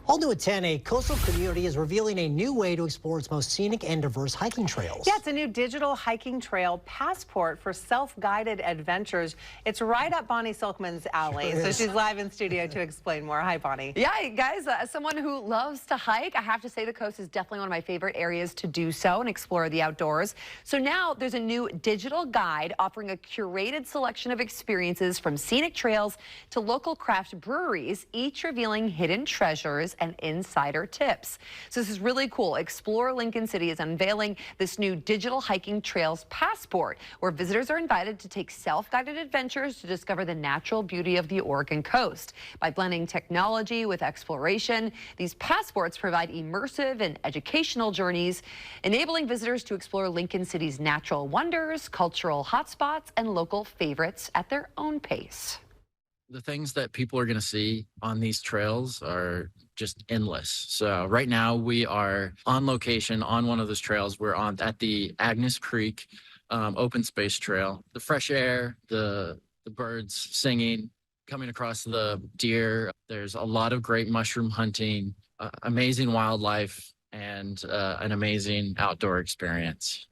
All new at 10, a coastal community is revealing a new way to explore its most scenic and diverse hiking trails. Yeah, it's a new digital hiking trail passport for self-guided adventures. It's right up Bonnie Silkman's alley, so she's live in studio to explain more. Hi, Bonnie. Yeah, guys, as someone who loves to hike, I have to say the coast is definitely one of my favorite areas to do so and explore the outdoors. So now there's a new digital guide offering a curated selection of experiences from scenic trails to local craft breweries, each revealing hidden treasures and insider tips. So this is really cool. Explore Lincoln City is unveiling this new digital hiking trails passport, where visitors are invited to take self-guided adventures to discover the natural beauty of the Oregon coast. By blending technology with exploration, these passports provide immersive and educational journeys, enabling visitors to explore Lincoln City's natural wonders, cultural hotspots, and local favorites at their own pace. The things that people are going to see on these trails are just endless. So right now we are on location on one of those trails. We're at the Agnes Creek open space trail. The fresh air, the birds singing, coming across the deer. There's a lot of great mushroom hunting, amazing wildlife, and an amazing outdoor experience.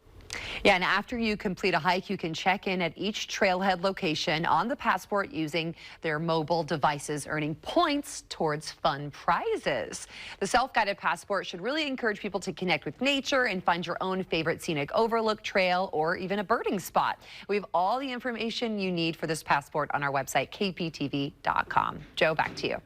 Yeah, and after you complete a hike, you can check in at each trailhead location on the passport using their mobile devices, earning points towards fun prizes. The self-guided passport should really encourage people to connect with nature and find your own favorite scenic overlook trail or even a birding spot. We have all the information you need for this passport on our website, kptv.com. Joe, back to you.